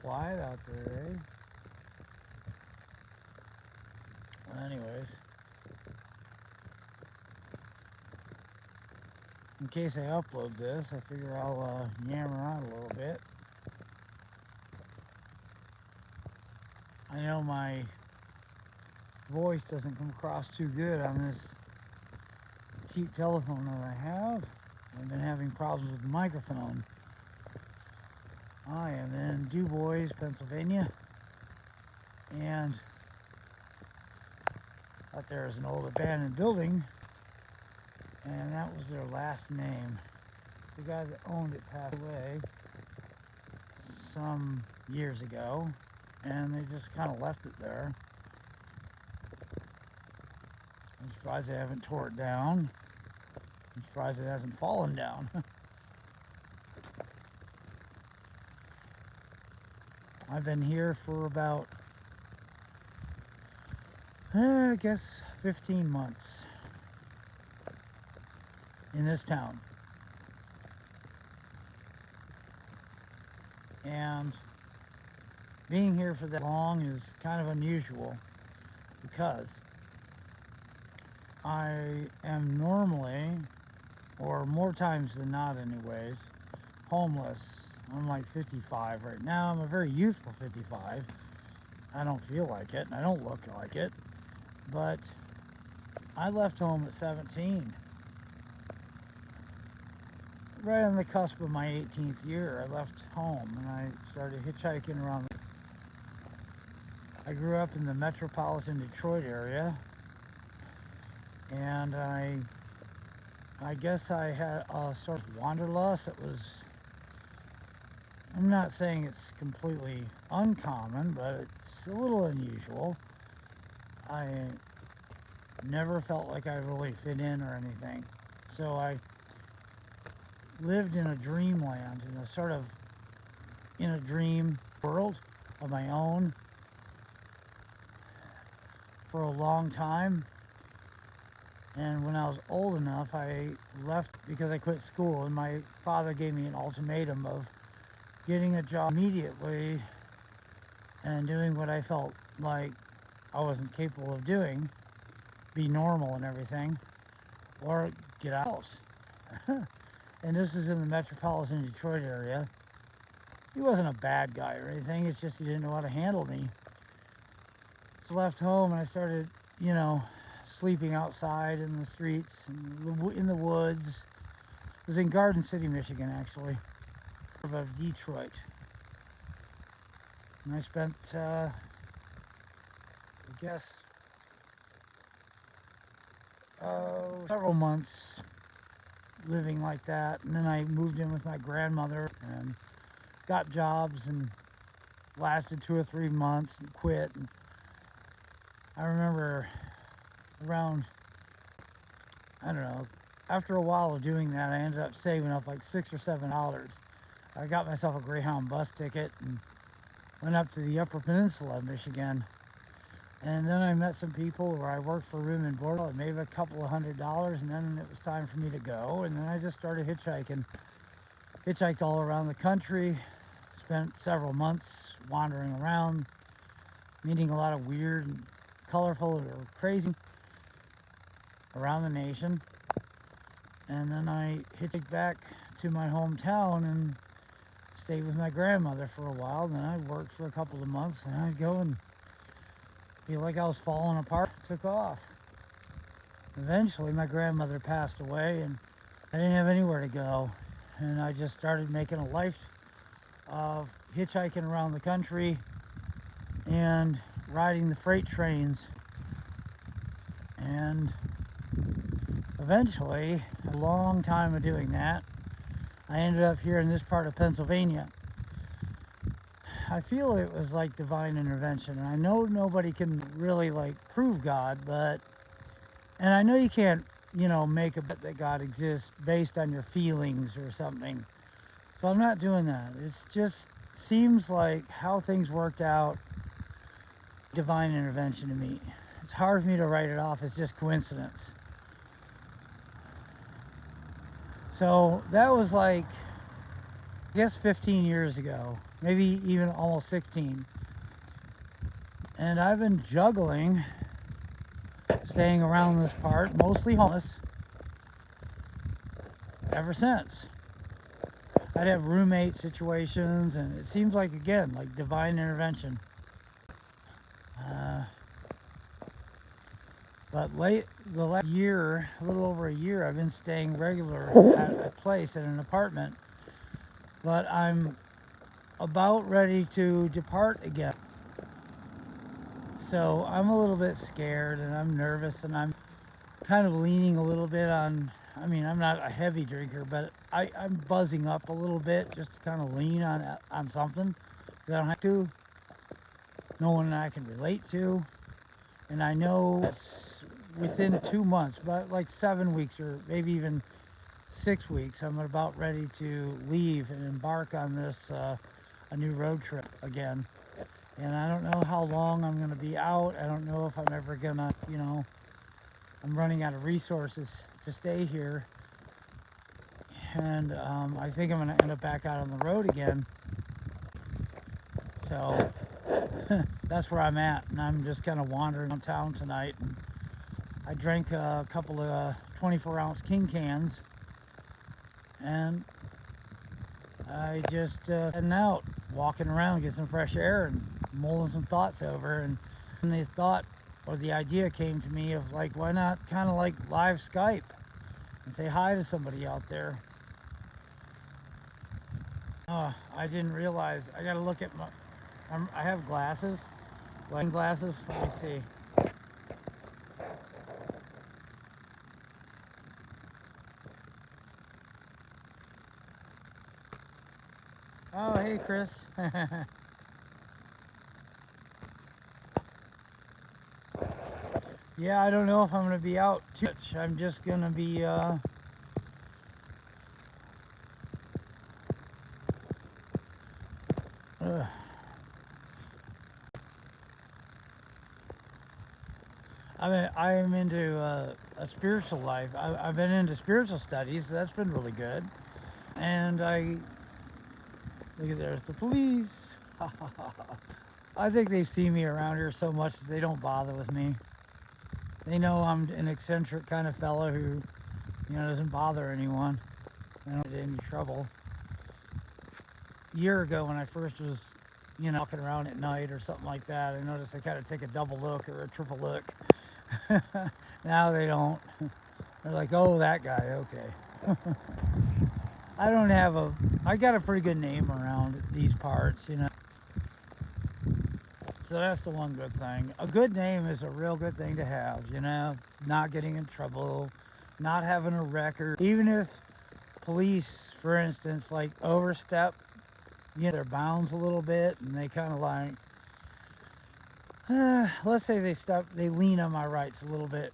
quiet out there, eh? Well, anyways, in case I upload this, I figure I'll yam around a little bit. I know my voice doesn't come across too good on this cheap telephone that I have. I've been having problems with the microphone. I am in DuBois, Pennsylvania, and out there is an old abandoned building, and that was their last name. The guy that owned it passed away some years ago, and they just kind of left it there. I'm surprised they haven't tore it down. I'm surprised it hasn't fallen down. I've been here for about, I guess, 15 months in this town. And being here for that long is kind of unusual because I am normally, or more times than not anyways, homeless. I'm like 55 right now. I'm a very youthful 55. I don't feel like it, and I don't look like it. But I left home at 17. Right on the cusp of my 18th year, I left home and I started hitchhiking around. I grew up in the metropolitan Detroit area, and I guess I had a sort of wanderlust. It was, I'm not saying it's completely uncommon, but it's a little unusual. I never felt like I really fit in or anything. So I lived in a dreamland, in a sort of, in a dream world of my own for a long time. And when I was old enough, I left because I quit school, and my father gave me an ultimatum of getting a job immediately and doing what I felt like I wasn't capable of doing, be normal and everything, or get out of the house. And this is in the metropolitan Detroit area. He wasn't a bad guy or anything, it's just he didn't know how to handle me. So I left home and I started, you know, sleeping outside in the streets, in the woods. It was in Garden City, Michigan, actually, of Detroit. And I spent, I guess, several months living like that. And then I moved in with my grandmother and got jobs and lasted 2 or 3 months and quit. And I remember around, I don't know, after a while of doing that, I ended up saving up like $6 or $7. I got myself a Greyhound bus ticket and went up to the Upper Peninsula of Michigan. And then I met some people where I worked for room and board. I made a couple of $100, and then it was time for me to go. And then I just started hitchhiking. Hitchhiked all around the country, spent several months wandering around, meeting a lot of weird and colorful or crazy around the nation. And then I hitchhiked back to my hometown and stayed with my grandmother for a while. Then I worked for a couple of months, and I'd go and feel like I was falling apart, took off. Eventually my grandmother passed away and I didn't have anywhere to go. And I just started making a life of hitchhiking around the country and riding the freight trains. And eventually, a long time of doing that, I ended up here in this part of Pennsylvania. I feel it was like divine intervention, and I know nobody can really like prove God, and I know you can't, you know, make a bet that God exists based on your feelings or something. So I'm not doing that. It's just seems like how things worked out, divine intervention to me. It's hard for me to write it off as just coincidence. So that was like, I guess 15 years ago. maybe even almost 16. And I've been juggling staying around this part, mostly homeless, ever since. I'd have roommate situations, and it seems like, again, like divine intervention. Uh, but the last year, a little over a year, I've been staying regular at a place, at an apartment. But I'm about ready to depart again. So I'm a little bit scared, and I'm nervous, and I'm kind of leaning a little bit on, I mean, I'm not a heavy drinker, but I'm buzzing up a little bit just to kind of lean on something that I don't have to. No one I can relate to. And I know within 2 months, about like 7 weeks or maybe even 6 weeks, I'm about ready to leave and embark on this, a new road trip again. And I don't know how long I'm going to be out. I don't know if I'm ever going to, I'm running out of resources to stay here. And I think I'm going to end up back out on the road again. So that's where I'm at. And I'm just kind of wandering around town tonight. And I drank a couple of 24-ounce King cans. And I just heading out, walking around, get some fresh air and mulling some thoughts over. And the thought or the idea came to me of like, why not kind of like live Skype and say hi to somebody out there. Oh, I didn't realize. I got to look at my, I have glasses, lighting glasses. Let me see. Oh, hey, Chris. Yeah, I don't know if I'm going to be out too much. I'm just going to be, I'm into a spiritual life. I've been into spiritual studies. So that's been really good. And look at there's the police. I think they see me around here so much that they don't bother with me. They know I'm an eccentric kind of fellow who, doesn't bother anyone. I don't get in any trouble. A year ago when I first was, walking around at night or something like that, I noticed I kind of take a double look or a triple look. Now they don't. They're like, oh, that guy, okay. I got a pretty good name around these parts, So that's the one good thing. A good name is a real good thing to have, not getting in trouble, not having a record. Even if police, for instance, like overstep, their bounds a little bit and they kind of like, let's say they lean on my rights a little bit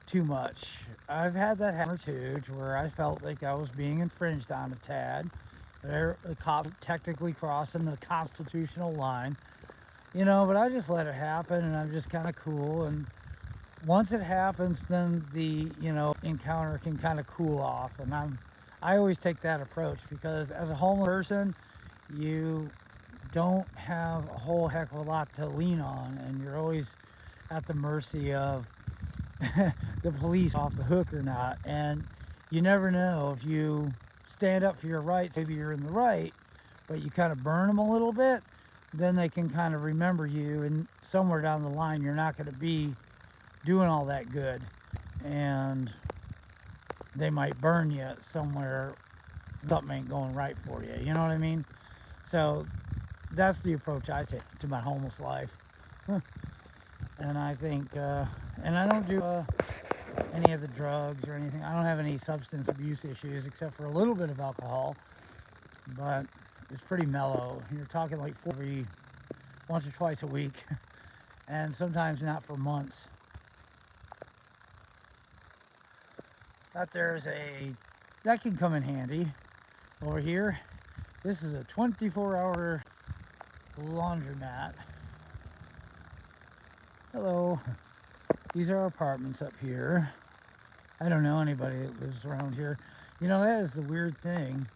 too much. I've had that happen too, to where I felt like I was being infringed on a tad. They're the cop technically crossing the constitutional line, but I just let it happen and I'm just kind of cool. And once it happens, then the, encounter can kind of cool off. And I always take that approach because as a homeless person, you don't have a whole heck of a lot to lean on, and you're always at the mercy of the police off the hook or not. And you never know, if you stand up for your rights, maybe you're in the right, but you kind of burn them a little bit, then they can kind of remember you, and somewhere down the line you're not going to be doing all that good, and they might burn you somewhere. Something ain't going right for you, you know what I mean? So that's the approach I take to my homeless life. And I think, and I don't do any of the drugs or anything. I don't have any substance abuse issues except for a little bit of alcohol, but it's pretty mellow. You're talking like once or twice a week, and sometimes not for months. That can come in handy. Over here, this is a 24-hour laundromat. Hello. These are apartments up here. I don't know anybody that lives around here. That is the weird thing.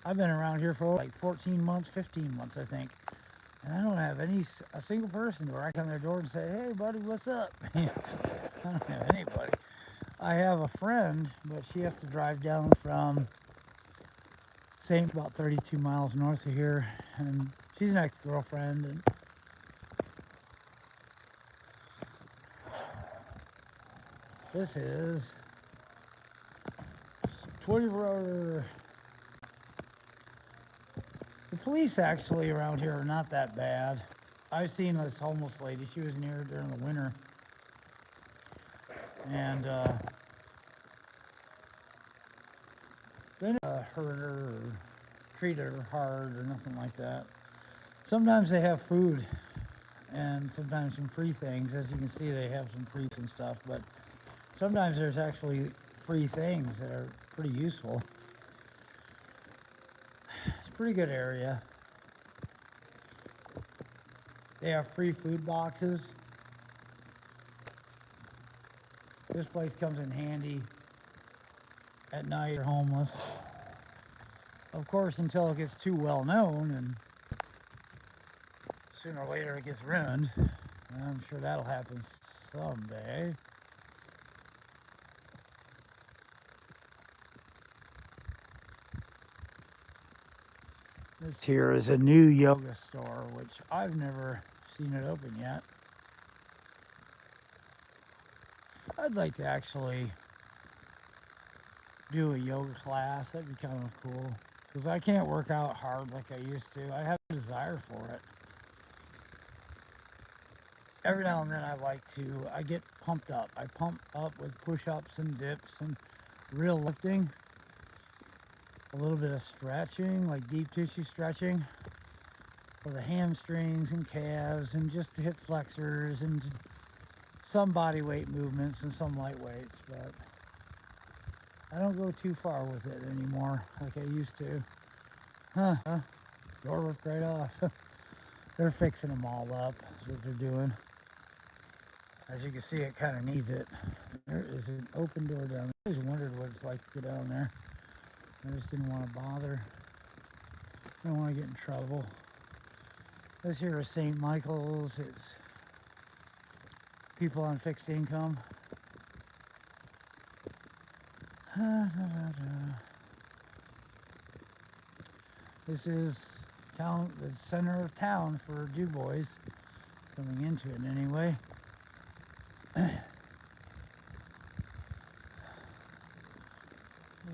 I've been around here for like 14 months, 15 months, I think. And I don't have a single person where I come to their door and say, hey, buddy, what's up? I don't have anybody. I have a friend, but she has to drive down from St. about 32 miles north of here. And she's an ex-girlfriend. And this is 24-hour. The police actually around here are not that bad. I've seen this homeless lady. She was near during the winter. And they didn't hurt her or treat her hard or nothing like that. Sometimes they have food and sometimes some free things. As you can see, they have some free and stuff, but sometimes there's actually free things that are pretty useful. It's a pretty good area. They have free food boxes. This place comes in handy at night you're homeless. Of course, until it gets too well known, and sooner or later it gets ruined. I'm sure that'll happen someday. This here is a new yoga store, which I've never seen it open yet. I'd like to actually do a yoga class. That'd be kind of cool. Because I can't work out hard like I used to. I have a desire for it. Every now and then I get pumped up. I pump up with push-ups and dips and real lifting. A little bit of stretching, like deep tissue stretching for the hamstrings and calves and just to hit flexors and some body weight movements and some light weights, but I don't go too far with it anymore like I used to. Door ripped right off. They're fixing them all up. That's what they're doing. As you can see, it kind of needs it. There is an open door down there. I always wondered what it's like to go down there. I just didn't want to bother. I don't want to get in trouble. This here is St. Michael's. It's people on fixed income. This is town, the center of town for Du Bois. Coming into it anyway. You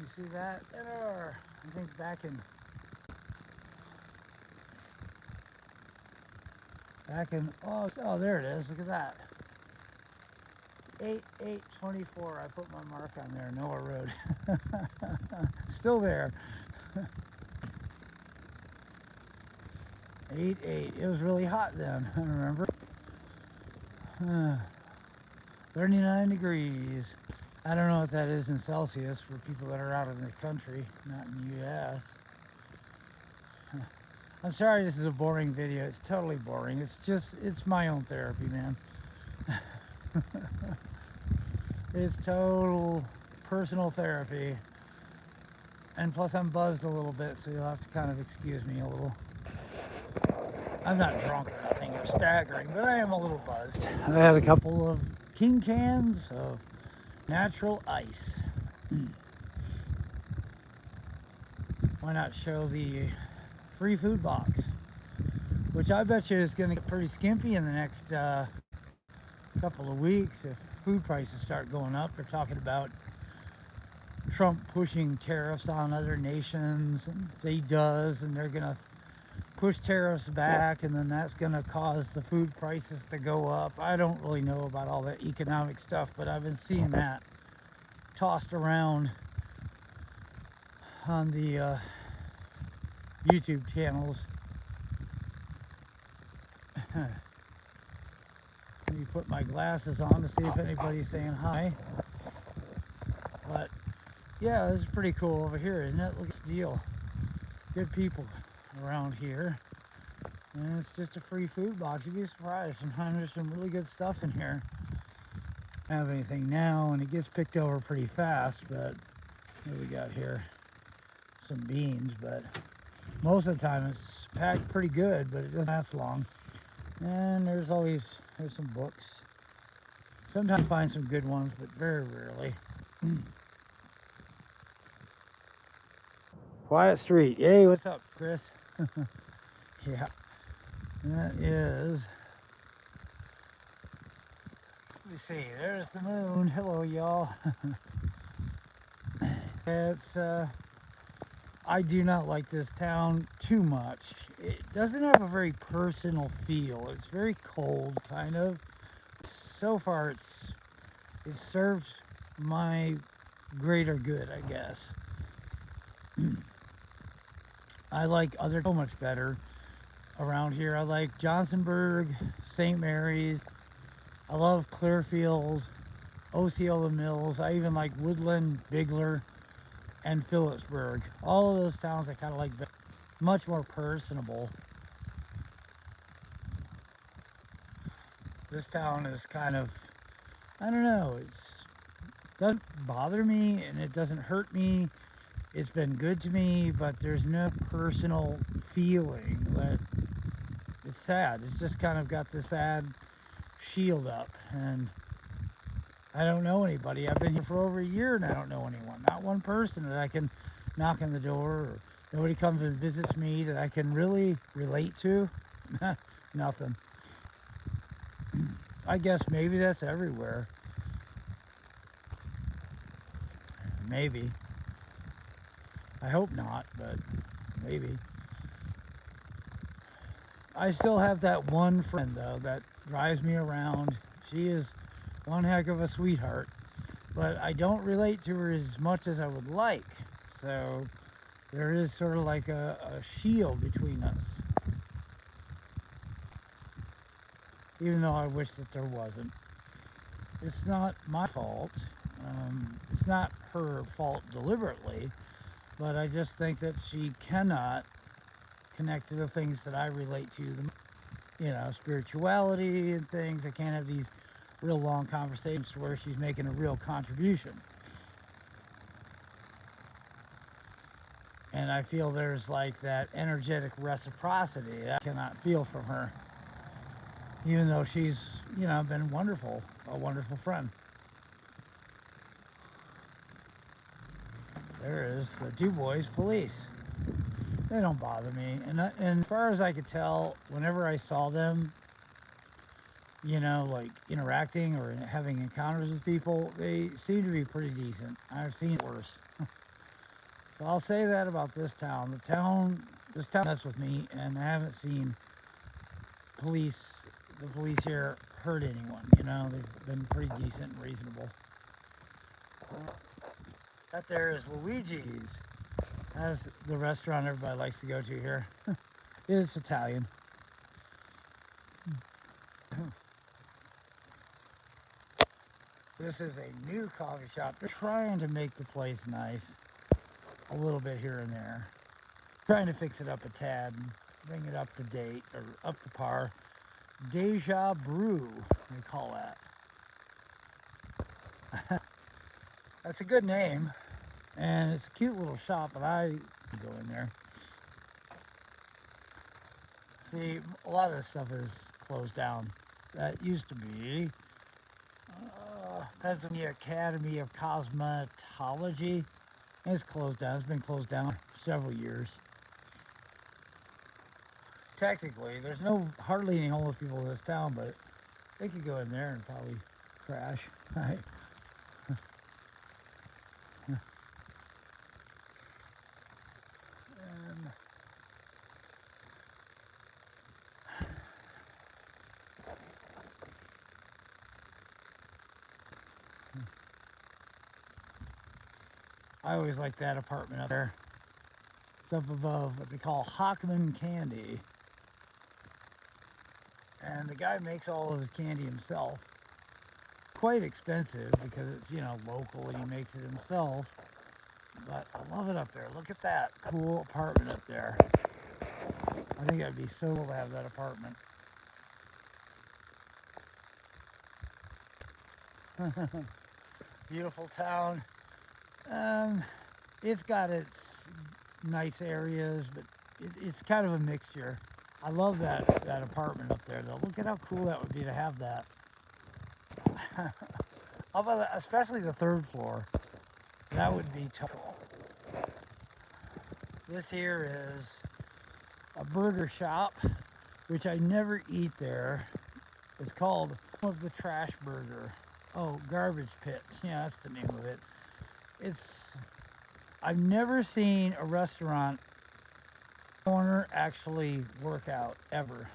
see that? There. I think back in oh, there it is. Look at that. 8/8/24. I put my mark on there. Noah Road. Still there. 8/8. It was really hot then. I remember. 39 degrees. I don't know what that is in Celsius for people that are out in the country, not in the U.S. I'm sorry this is a boring video. It's totally boring. It's my own therapy, man. It's total personal therapy. And plus I'm buzzed a little bit, so you'll have to kind of excuse me a little. I'm not drunk or nothing or staggering, but I am a little buzzed. I had a couple of king cans of natural ice. Why not show the free food box, which I bet you is going to get pretty skimpy in the next couple of weeks if food prices start going up. They're talking about Trump pushing tariffs on other nations, and if he does, and they're going to push tariffs back, and then that's going to cause the food prices to go up. I don't really know about all that economic stuff, but I've been seeing that tossed around on the YouTube channels. Let me put my glasses on to see if anybody's saying hi. But yeah, this is pretty cool over here, isn't it? Look at this deal. Good people around here. And it's just a free food box. You'd be surprised. Sometimes there's some really good stuff in here. I don't have anything now, and it gets picked over pretty fast, but what do we got here? some beans, but most of the time it's packed pretty good, but it doesn't last long. And there's some books. Sometimes I find some good ones, but very rarely. Quiet Street. Hey, what's up, Chris? Yeah, that is. Let me see. There's the moon. Hello, y'all. It's I do not like this town too much. It doesn't have a very personal feel. It's very cold, kind of. So far, it served my greater good, I guess. I like other so much better around here. I like Johnsonburg, St. Mary's. I love Clearfield, Osceola Mills. I even like Woodland, Bigler, and Phillipsburg. All of those towns I kind of like much more personable. This town is kind of, I don't know, it's doesn't bother me and it doesn't hurt me. It's been good to me, but there's no personal feeling that it's sad. It's just kind of got this sad shield up, and I don't know anybody. I've been here for over a year and I don't know anyone. Not one person that I can knock on the door, or nobody comes and visits me that I can really relate to. Nothing. I guess maybe that's everywhere. Maybe. I hope not, but maybe. I still have that one friend, though, that drives me around. She is one heck of a sweetheart, but I don't relate to her as much as I would like. So there is sort of like a shield between us, even though I wish that there wasn't. It's not my fault. It's not her fault deliberately, but I just think that she cannot connect to the things that I relate to, spirituality and things. I can't have these real long conversations where she's making a real contribution. And I feel there's like that energetic reciprocity that I cannot feel from her, even though she's, been a wonderful friend. There is the Du Bois police. They don't bother me. And as far as I could tell, whenever I saw them, like interacting or having encounters with people, they seem to be pretty decent. I've seen worse. So I'll say that about this town. This town messed with me, and I haven't seen the police here hurt anyone. They've been pretty decent and reasonable. That there is Luigi's. That's the restaurant everybody likes to go to here. It's Italian. This is a new coffee shop. They're trying to make the place nice a little bit here and there. Trying to fix it up a tad and bring it up to date or up to par. Deja Brew, they call that. That's a good name, and it's a cute little shop, but I go in there. See, a lot of this stuff is closed down. That used to be Pennsylvania Academy of Cosmetology. It's closed down. It's been closed down several years. Technically, there's hardly any homeless people in this town, but they could go in there and probably crash. Right? I always like that apartment up there. It's up above what they call Hockman Candy. And the guy makes all of his candy himself. Quite expensive because it's, local and he makes it himself. But I love it up there. Look at that cool apartment up there. I think I'd be so cool to have that apartment. Beautiful town. It's got its nice areas, but it's kind of a mixture. I love that apartment up there, though. Look at how cool that would be to have that. How about that? Especially the third floor. That would be tough. This here is a burger shop, which I never eat there. It's called Home of the Trash Burger. Oh, Garbage Pit. Yeah, that's the name of it. I've never seen a restaurant owner actually work out, ever.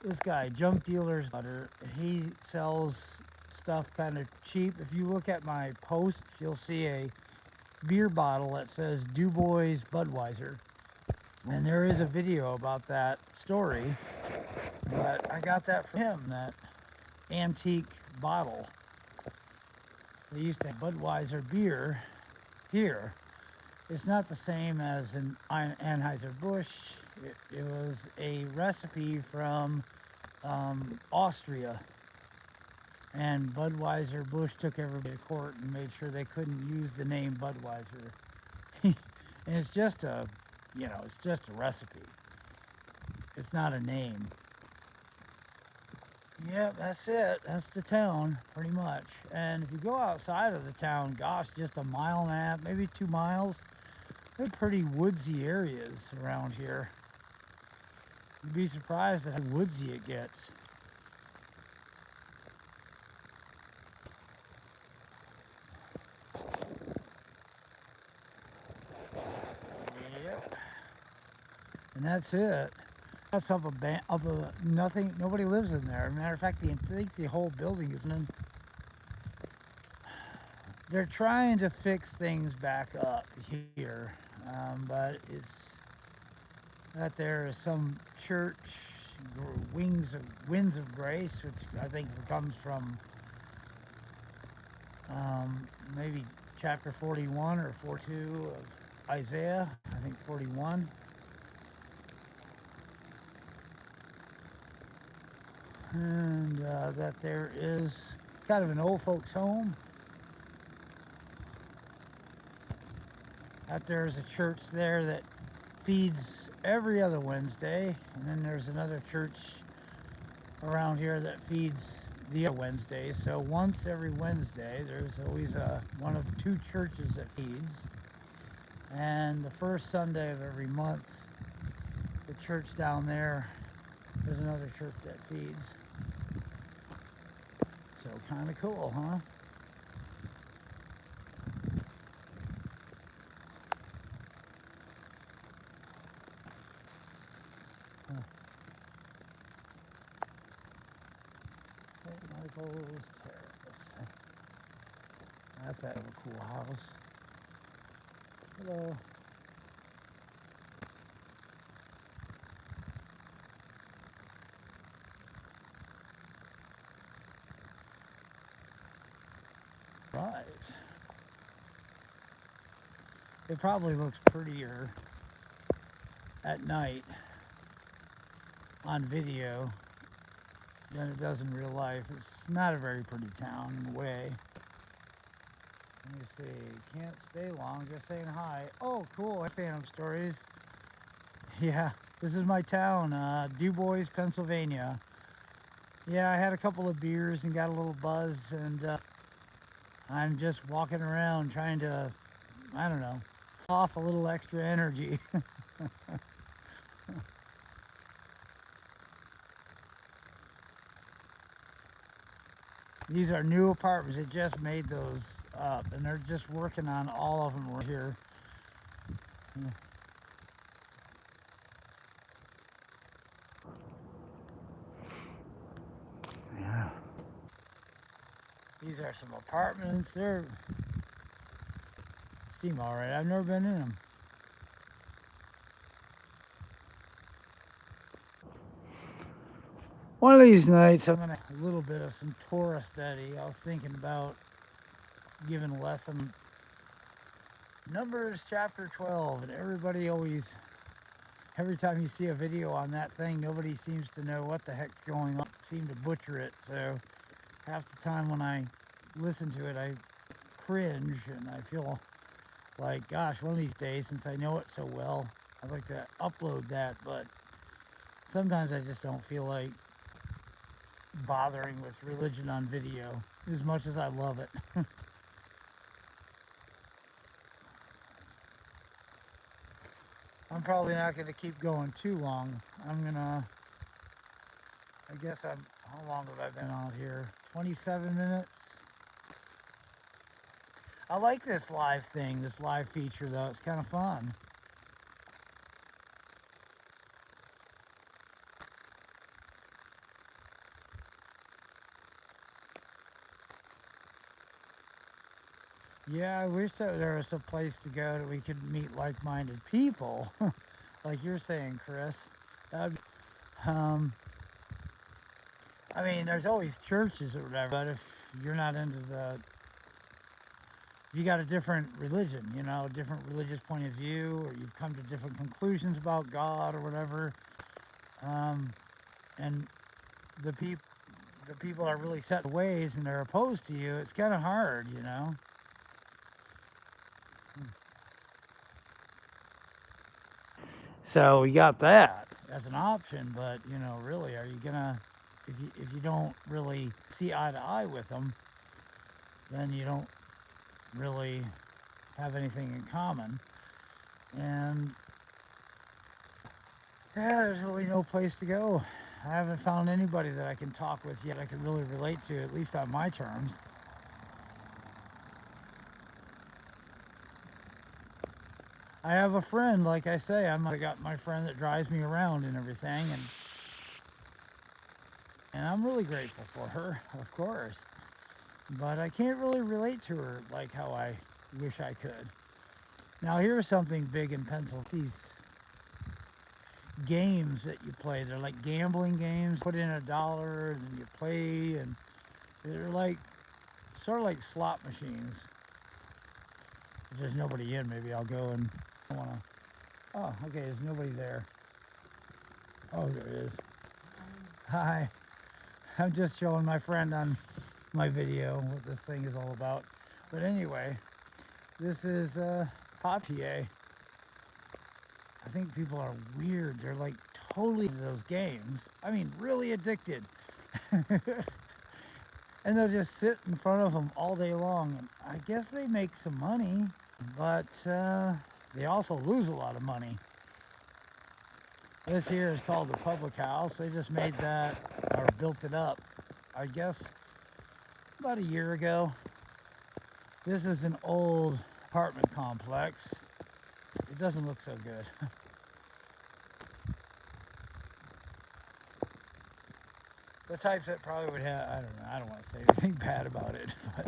This guy, Junk Dealer's Butter, he sells stuff kind of cheap. If you look at my posts, you'll see a beer bottle that says Du Bois Budweiser. And there is a video about that story, but I got that from him, that antique bottle. They used to have Budweiser beer here. It's not the same as an Anheuser-Busch. It was a recipe from Austria. And Budweiser Busch took everybody to court and made sure they couldn't use the name Budweiser. And it's just it's just a recipe. It's not a name. Yep, that's it. That's the town, pretty much. And if you go outside of the town, gosh, just a mile and a half, maybe 2 miles, they're pretty woodsy areas around here. You'd be surprised at how woodsy it gets. Yep. And that's it. That's up a nothing. Nobody lives in there. As a matter of fact, I think the whole building is in. They're trying to fix things back up here, but it's that there is some church winds of grace, which I think comes from maybe chapter 41 or 42 of Isaiah. I think 41. And that there is kind of an old folks home. That there's a church there that feeds every other Wednesday, and then there's another church around here that feeds the other Wednesdays. So once every Wednesday, there's always one of 2 churches that feeds. And the first Sunday of every month, the church down there, there's another church that feeds. So kind of cool, huh? St. Michael's Terrace. That's that of a cool house. Hello. Right. It probably looks prettier at night on video than it does in real life. It's not a very pretty town in a way. Let me see. Can't stay long. Just saying hi. Oh, cool. Phantom Stories. Yeah, this is my town, Du Bois, Pennsylvania. Yeah, I had a couple of beers and got a little buzz, and I'm just walking around trying to, I don't know, off a little extra energy. These are new apartments. They just made those up, and they're just working on all of them right here. Yeah. These are some apartments. They seem all right. I've never been in them. One of these nights, I'm gonna a little bit of some Torah study. I was thinking about giving a lesson. Numbers chapter 12, and every time you see a video on that thing, nobody seems to know what the heck's going on. Seem to butcher it. So half the time when I listen to it, I cringe and I feel Like, gosh, one of these days, since I know it so well, I'd like to upload that, but sometimes I just don't feel like bothering with religion on video as much as I love it. I'm probably not going to keep going too long. I guess how long have I been on here? 27 minutes? I like this live thing, this live feature though. It's kind of fun. Yeah, I wish that there was a place to go that we could meet like-minded people, like you're saying, Chris. That'd, um, I mean, there's always churches or whatever, but if you're not into if you got a different religion, different religious point of view, or you've come to different conclusions about God or whatever, um, and the people are really set in ways and they're opposed to you, it's kind of hard. So you got that as an option, but really, are you gonna if you don't really see eye to eye with them, then you don't really have anything in common. And yeah, there's really no place to go. I haven't found anybody that I can talk with yet I can really relate to, at least on my terms. I have a friend, like I say, I got my friend that drives me around and everything, and I'm really grateful for her, of course. But I can't really relate to her like how I wish I could. Now here's something big in Pennsylvania. These games that you play, they're like gambling games. Put in $1 and then you play, and they're like sort of like slot machines. If there's nobody in, maybe I'll go and I wanna. Oh, okay, there's nobody there. Oh, there it is. Hi. I'm just showing my friend on my video what this thing is all about. But anyway, this is Papier. I think people are weird. They're like totally into those games. I mean, really addicted. And they'll just sit in front of them all day long. And I guess they make some money, but they also lose a lot of money. This here is called the Public House. They just made that or built it up, I guess, about a year ago. This is an old apartment complex. It doesn't look so good. The types that probably would have, I don't know, I don't want to say anything bad about it, but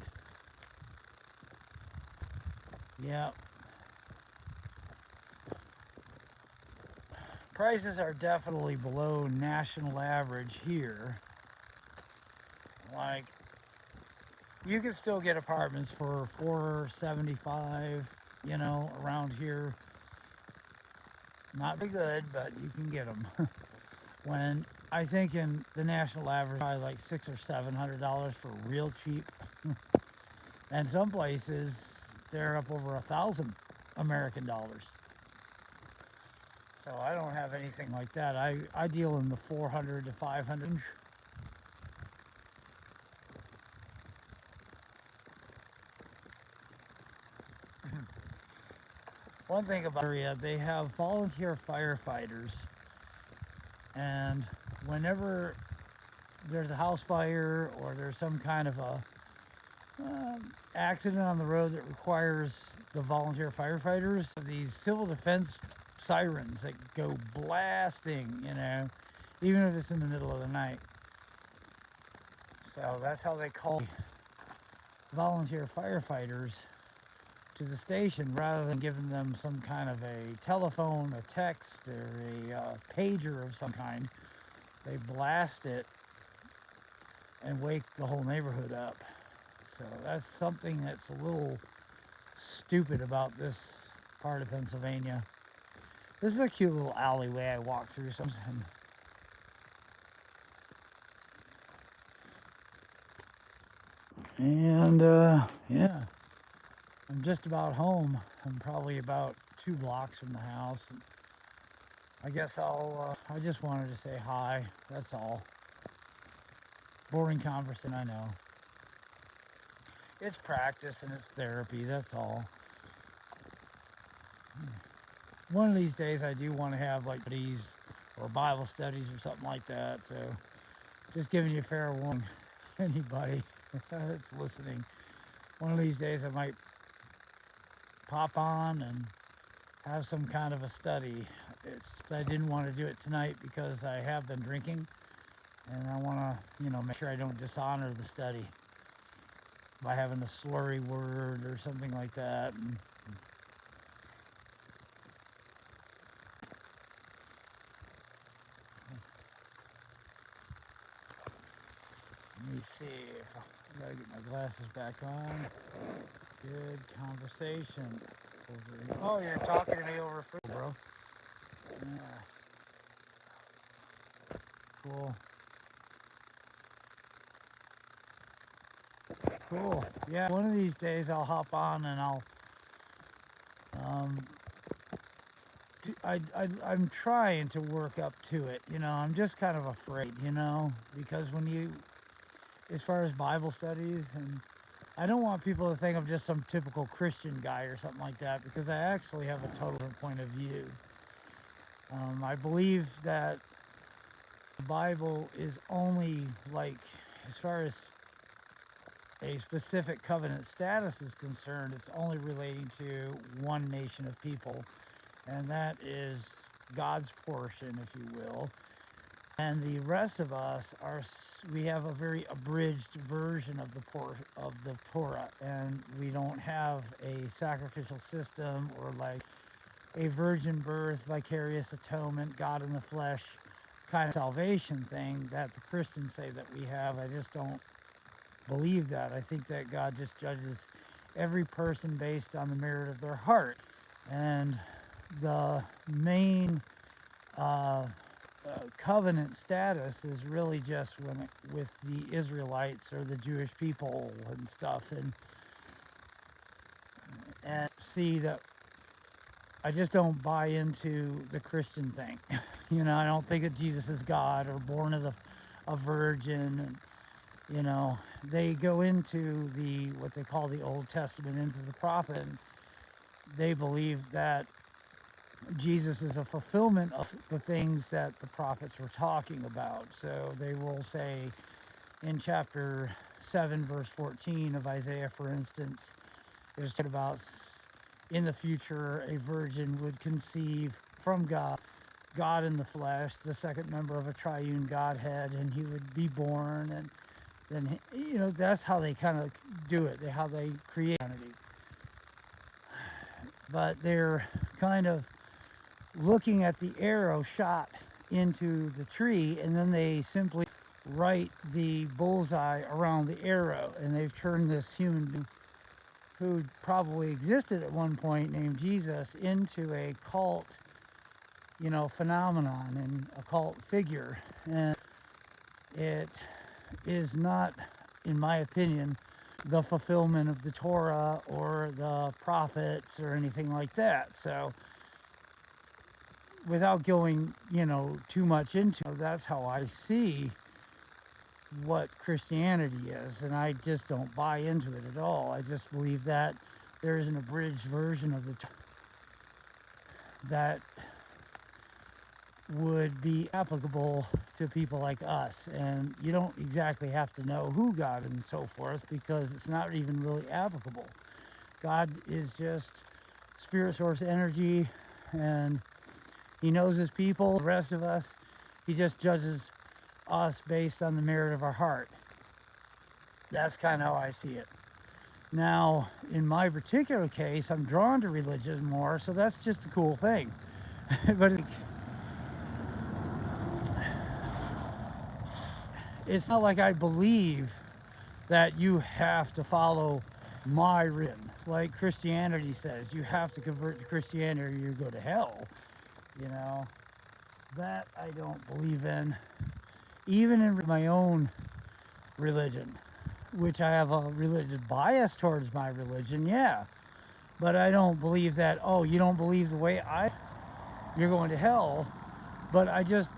yeah. Prices are definitely below national average here. Like, you can still get apartments for $475, around here. Not very good, but you can get them. When I think in the national average, probably like $600 or $700 for real cheap. And some places they're up over $1,000 American. So I don't have anything like that. I deal in the 400 to 500 range. One thing about the area, they have volunteer firefighters, and whenever there's a house fire or there's some kind of a accident on the road that requires the volunteer firefighters, these civil defense sirens that go blasting, even if it's in the middle of the night. So that's how they call volunteer firefighters to the station, rather than giving them some kind of a telephone, a text, or a pager of some kind. They blast it and wake the whole neighborhood up. So that's something that's a little stupid about this part of Pennsylvania. This is a cute little alleyway I walk through sometimes. And yeah. I'm just about home. I'm probably about 2 blocks from the house. And I guess I just wanted to say hi. That's all. Boring conversation, I know. It's practice and it's therapy. That's all. One of these days, I do want to have like these or Bible studies or something like that. So, just giving you a fair warning, anybody that's listening. One of these days, I might pop on and have some kind of a study. I didn't want to do it tonight because I have been drinking, and I want to, make sure I don't dishonor the study by having a slurry word or something like that. And let me see if I gotta get my glasses back on. Good conversation. Oh, you're talking to me over food, bro. Yeah, cool. Cool. Yeah, one of these days I'll hop on and um, I'm trying to work up to it. I'm just kind of afraid, because as far as Bible studies, and I don't want people to think I'm just some typical Christian guy or something like that, because I actually have a total different point of view. I believe that the Bible is only like, as far as a specific covenant status is concerned, it's only relating to one nation of people, and that is God's portion, if you will. And the rest of us we have a very abridged version of the Torah, and we don't have a sacrificial system or like a virgin birth, vicarious atonement, God in the flesh kind of salvation thing that the Christians say that we have. I just don't believe that. I think that God just judges every person based on the merit of their heart. And the main covenant status is really just with the Israelites or the Jewish people and stuff. And see that I just don't buy into the Christian thing. I don't think that Jesus is God or born of a virgin. And, they go into what they call the Old Testament, into the prophet. And they believe that Jesus is a fulfillment of the things that the prophets were talking about. So they will say in chapter 7, verse 14 of Isaiah, for instance, there's talk about in the future a virgin would conceive from God in the flesh, the second member of a triune Godhead, and he would be born. And then, that's how they kind of do it, how they create humanity. But they're kind of looking at the arrow shot into the tree, and then they simply write the bullseye around the arrow, and they've turned this human being who probably existed at one point named Jesus into a cult, phenomenon and a cult figure. And it is not, in my opinion, the fulfillment of the Torah or the prophets or anything like that. So without going, too much into it, that's how I see what Christianity is. And I just don't buy into it at all. I just believe that there is an abridged version of the that would be applicable to people like us. And you don't exactly have to know who God and so forth, because it's not even really applicable. God is just spirit source energy, and he knows his people. The rest of us, he just judges us based on the merit of our heart. That's kind of how I see it. Now, in my particular case, I'm drawn to religion more, so that's just a cool thing. But it's not like I believe that you have to follow my religion. It's like Christianity says, you have to convert to Christianity or you go to hell. That I don't believe in. Even in my own religion, which I have a religious bias towards my religion, yeah. But I don't believe that, oh, you don't believe the way you're going to hell. But I just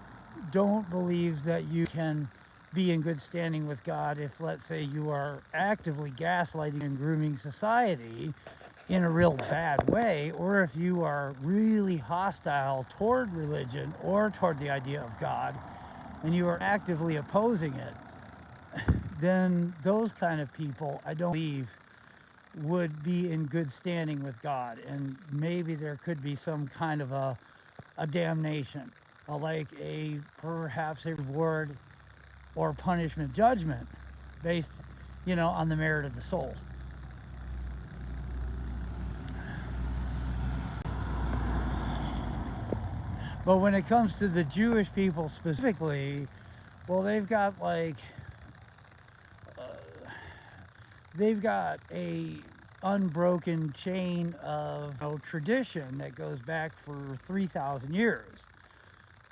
don't believe that you can be in good standing with God if, let's say, you are actively gaslighting and grooming society in a real bad way, or if you are really hostile toward religion or toward the idea of God and you are actively opposing it, then those kind of people, I don't believe, would be in good standing with God. And maybe there could be some kind of a damnation, like perhaps a reward or punishment judgment based, on the merit of the soul. But when it comes to the Jewish people specifically, well, uh, they've got a unbroken chain of tradition that goes back for 3,000 years.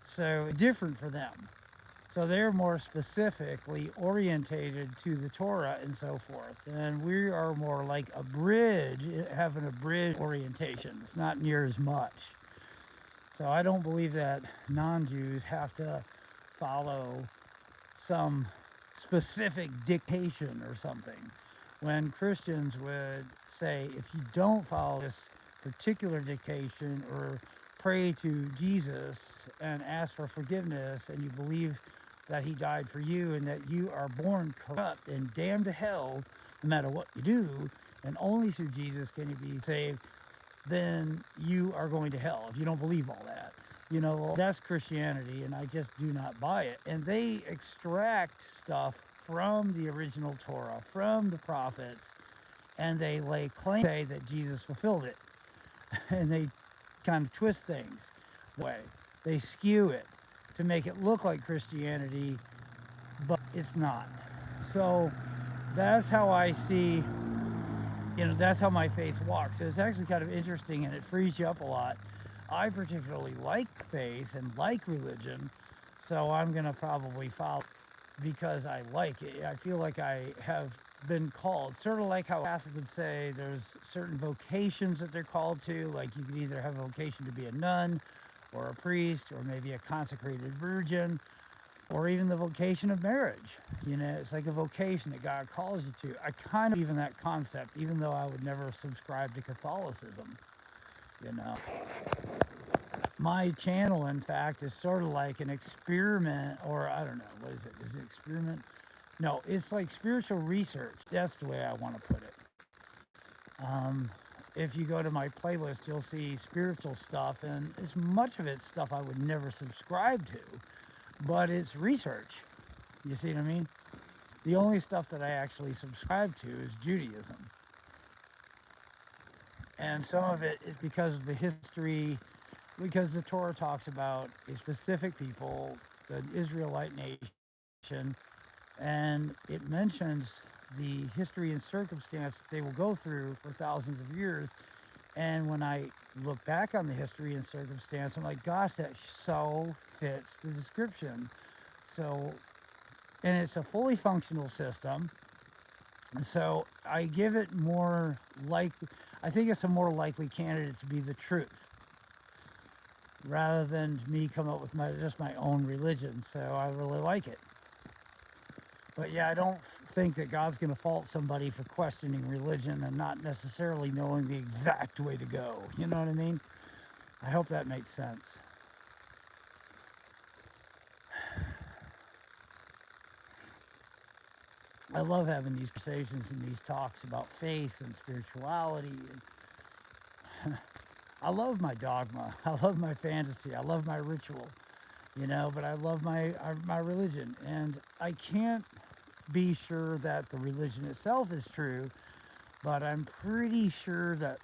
So different for them. So they're more specifically orientated to the Torah and so forth. And we are more like a bridge, having a bridge orientation. It's not near as much. So I don't believe that non-Jews have to follow some specific dictation or something. When Christians would say, if you don't follow this particular dictation or pray to Jesus and ask for forgiveness and you believe that he died for you and that you are born corrupt and damned to hell no matter what you do, and only through Jesus can you be saved, then you are going to hell if you don't believe all that. Well, that's Christianity, and I just do not buy it. And they extract stuff from the original Torah, from the prophets, and they lay claim to say that Jesus fulfilled it. And they kind of twist things that way. They skew it to make it look like Christianity, but it's not. So that's how I see, that's how my faith walks. It's actually kind of interesting and it frees you up a lot. I particularly like faith and like religion, so I'm going to probably follow because I like it. I feel like I have been called, sort of like how Catholics would say there's certain vocations that they're called to, like you can either have a vocation to be a nun or a priest or maybe a consecrated virgin or even the vocation of marriage. It's like a vocation that God calls you to. I kind of even that concept, even though I would never subscribe to Catholicism, you know. My channel, in fact, is sort of like an experiment, or I don't know, what is it? Is it experiment? No, it's like spiritual research. That's the way I want to put it. Um, if you go to my playlist, you'll see spiritual stuff, and as much of it's stuff I would never subscribe to, but it's research. You see what I mean? The only stuff that I actually subscribe to is Judaism. And some of it is because of the history, because the Torah talks about a specific people, the Israelite nation, and it mentions the history and circumstance that they will go through for thousands of years. And when I look back on the history and circumstance, I'm like, gosh, that so fits the description. So, and it's a fully functional system. So I give it more like, I think it's a more likely candidate to be the truth rather than me come up with just my own religion. So I really like it. But yeah, I don't think that God's going to fault somebody for questioning religion and not necessarily knowing the exact way to go. You know what I mean? I hope that makes sense. I love having these conversations and these talks about faith and spirituality. And I love my dogma. I love my fantasy. I love my ritual, but I love my religion. And I can't be sure that the religion itself is true, but I'm pretty sure that,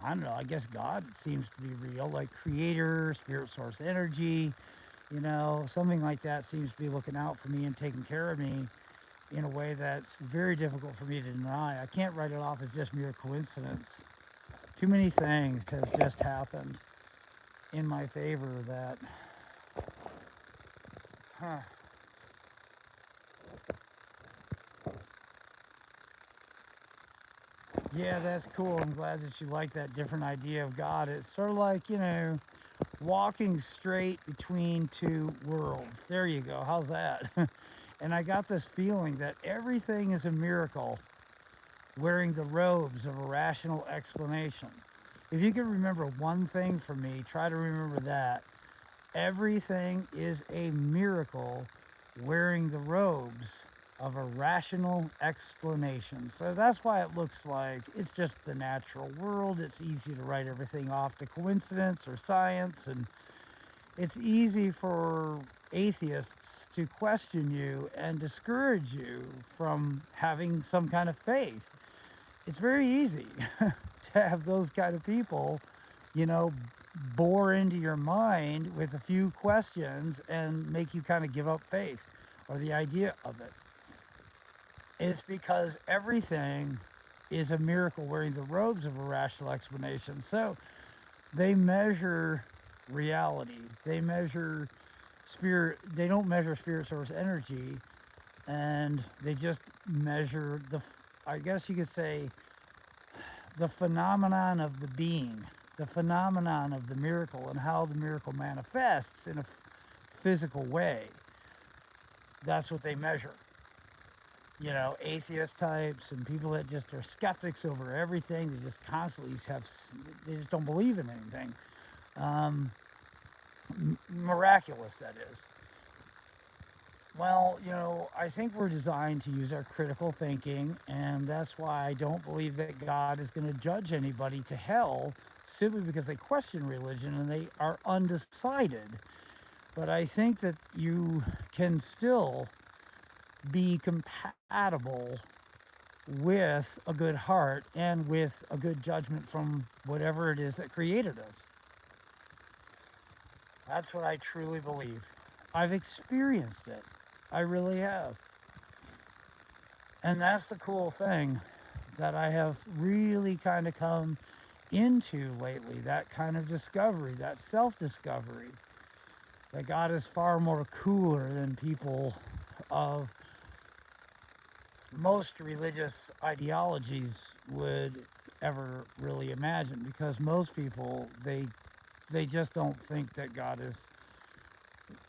I don't know, I guess God seems to be real, like creator, spirit source energy, something like that seems to be looking out for me and taking care of me in a way that's very difficult for me to deny. I can't write it off as just mere coincidence. Too many things have just happened in my favor that, huh. Yeah, that's cool. I'm glad that you like that different idea of God. It's sort of like, walking straight between two worlds. There you go. How's that? And I got this feeling that everything is a miracle wearing the robes of a rational explanation. If you can remember one thing from me, try to remember that. Everything is a miracle wearing the robes of a rational explanation. So that's why it looks like it's just the natural world. It's easy to write everything off to coincidence or science, and it's easy for atheists to question you and discourage you from having some kind of faith. It's very easy to have those kind of people, you know, bore into your mind with a few questions and make you kind of give up faith or the idea of it. It's because everything is a miracle wearing the robes of a rational explanation. So they measure reality. They measure spirit. They don't measure spirit source energy, and they just measure I guess you could say, the phenomenon of the being, the phenomenon of the miracle, and how the miracle manifests in a physical way. That's what they measure. Atheist types and people that just are skeptics over everything. They just constantly they just don't believe in anything. Um, Miraculous, that is. Well, I think we're designed to use our critical thinking, and that's why I don't believe that God is going to judge anybody to hell simply because they question religion and they are undecided. But I think that you can still be compatible with a good heart and with a good judgment from whatever it is that created us. That's what I truly believe. I've experienced it. I really have. And that's the cool thing that I have really kind of come into lately, that kind of discovery, that self discovery, that God is far more cooler than people of most religious ideologies would ever really imagine, because most people, they just don't think that God is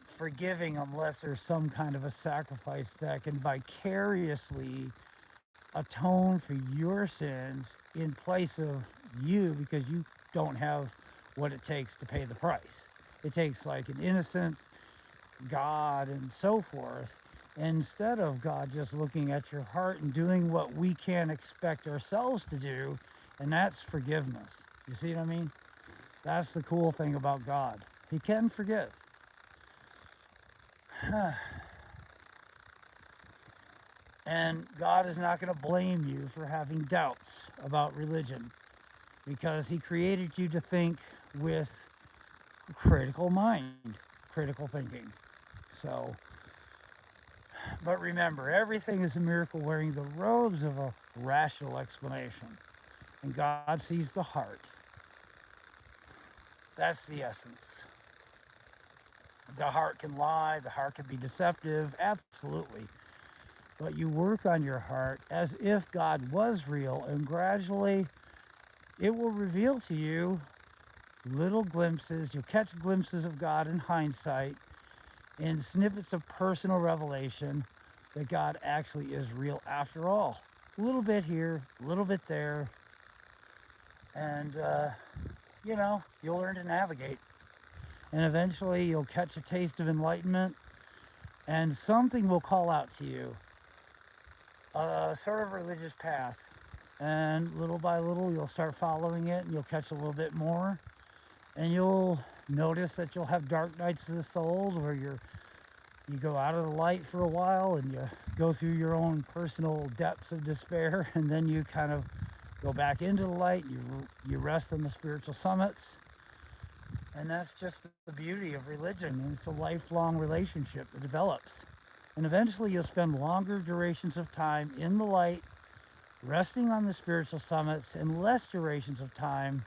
forgiving unless there's some kind of a sacrifice that can vicariously atone for your sins in place of you, because you don't have what it takes to pay the price. It takes like an innocent God and so forth, instead of God just looking at your heart and doing what we can't expect ourselves to do, and that's forgiveness. You see what I mean? That's the cool thing about God. He can forgive. And God is not going to blame you for having doubts about religion, because He created you to think with critical mind, critical thinking. So, but remember, everything is a miracle wearing the robes of a rational explanation. And God sees the heart. That's the essence. The heart can lie, the heart can be deceptive, absolutely. But you work on your heart as if God was real, and gradually it will reveal to you little glimpses. You'll catch glimpses of God in hindsight, in snippets of personal revelation, that God actually is real after all. A little bit here, a little bit there, and you'll learn to navigate. And eventually you'll catch a taste of enlightenment, and something will call out to you, a sort of religious path. And little by little, you'll start following it, and you'll catch a little bit more. And you'll notice that you'll have dark nights of the soul where you go out of the light for a while, and you go through your own personal depths of despair, and then you kind of go back into the light. You rest on the spiritual summits. And that's just the beauty of religion. And it's a lifelong relationship that develops. And eventually you'll spend longer durations of time in the light, resting on the spiritual summits, and less durations of time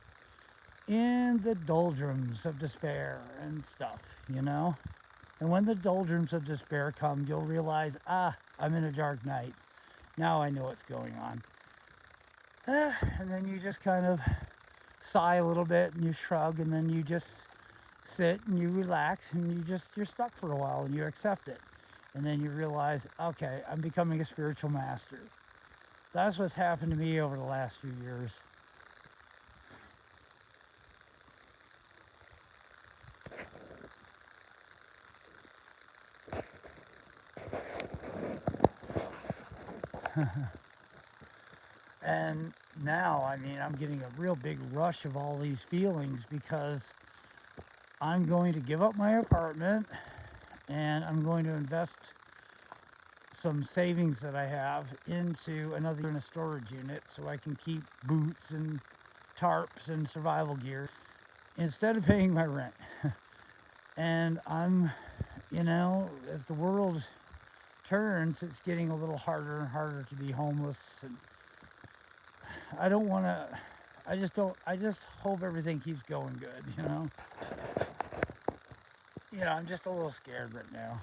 in the doldrums of despair and stuff. And when the doldrums of despair come, you'll realize, I'm in a dark night. Now I know what's going on. And then you just kind of sigh a little bit and you shrug, and then you just sit and you relax, and you're stuck for a while and you accept it. And then you realize, okay, I'm becoming a spiritual master. That's what's happened to me over the last few years. And now, I mean, I'm getting a real big rush of all these feelings because I'm going to give up my apartment and I'm going to invest some savings that I have into another in a storage unit so I can keep boots and tarps and survival gear instead of paying my rent. And I'm, as the world turns, it's getting a little harder and harder to be homeless. And I don't want to, I just hope everything keeps going good. I'm just a little scared right now.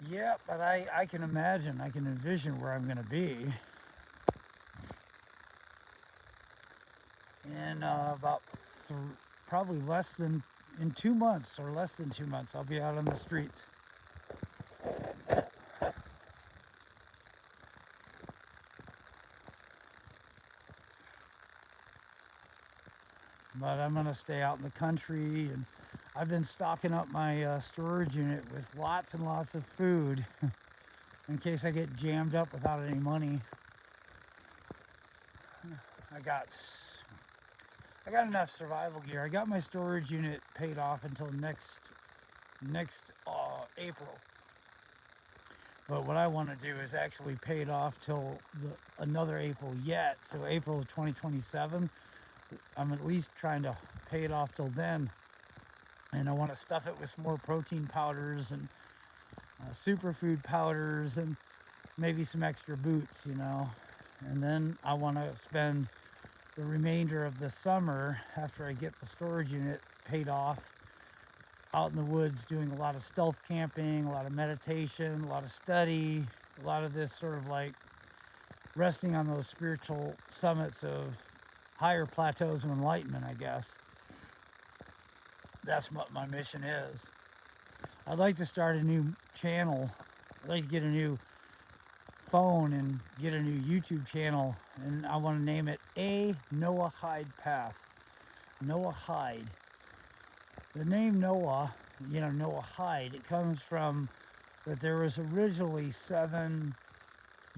Yeah, but I can imagine, I can envision where I'm going to be in probably less than, in 2 months or less than 2 months, I'll be out on the streets. But I'm going to stay out in the country, and I've been stocking up my storage unit with lots and lots of food in case I get jammed up without any money. I got I got enough survival gear. I got my storage unit paid off until next April. But what I want to do is actually pay it off till another April yet. So April of 2027. I'm at least trying to pay it off till then. And I want to stuff it with some more protein powders and superfood powders and maybe some extra boots. And then I want to spend the remainder of the summer, after I get the storage unit paid off, out in the woods doing a lot of stealth camping, a lot of meditation, a lot of study, a lot of this sort of like resting on those spiritual summits of higher plateaus of enlightenment, I guess. That's what my mission is. I'd like to start a new channel. I'd like to get a new phone and get a new YouTube channel, and I want to name it A Noah Hyde Path. Noah Hyde. The name Noah, Noah Hyde, it comes from that there was originally 7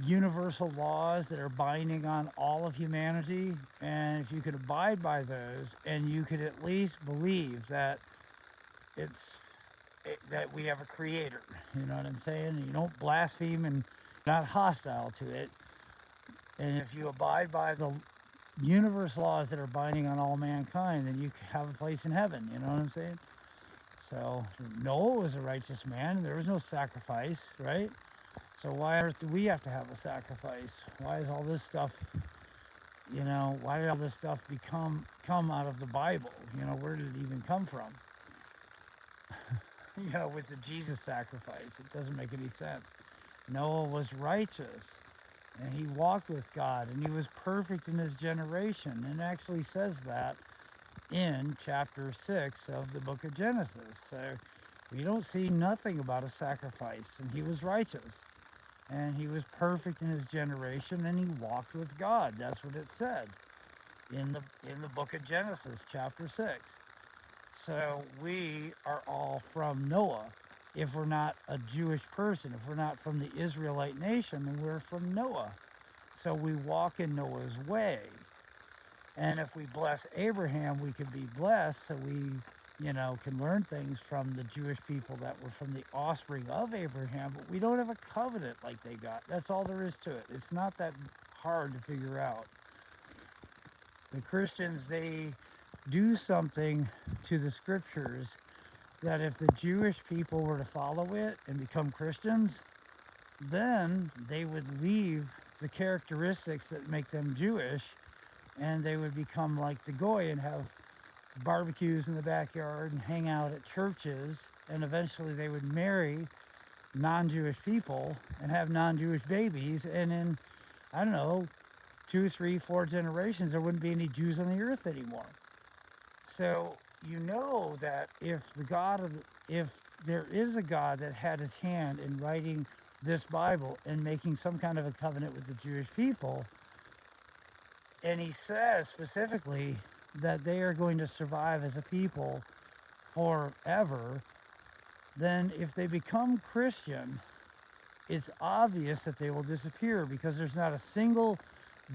universal laws that are binding on all of humanity, and if you could abide by those, and you could at least believe that that we have a creator, you know what I'm saying? You don't blaspheme and not hostile to it, and if you abide by the universal laws that are binding on all mankind, then you have a place in heaven, you know what I'm saying? So Noah was a righteous man. There was no sacrifice, right? So why on earth do we have to have a sacrifice? Why is all this stuff, why did all this stuff come out of the Bible? Where did it even come from? With the Jesus sacrifice, it doesn't make any sense. Noah was righteous, and he walked with God, and he was perfect in his generation, and it actually says that in chapter 6 of the book of Genesis. So we don't see nothing about a sacrifice, and he was righteous, and he was perfect in his generation, and he walked with God. That's what it said in the book of Genesis, chapter 6. So we are all from Noah. If we're not a Jewish person, if we're not from the Israelite nation, then we're from Noah. So we walk in Noah's way. And if we bless Abraham, we can be blessed. So we, can learn things from the Jewish people that were from the offspring of Abraham, but we don't have a covenant like they got. That's all there is to it. It's not that hard to figure out. The Christians, they do something to the scriptures that if the Jewish people were to follow it and become Christians, then they would leave the characteristics that make them Jewish, and they would become like the Goy and have barbecues in the backyard and hang out at churches, and eventually they would marry non-Jewish people and have non-Jewish babies, and in, I don't know, 2, 3, 4 generations, there wouldn't be any Jews on the earth anymore. So you know that if there is a God that had his hand in writing this Bible and making some kind of a covenant with the Jewish people, and he says specifically that they are going to survive as a people forever, then if they become Christian, it's obvious that they will disappear, because there's not a single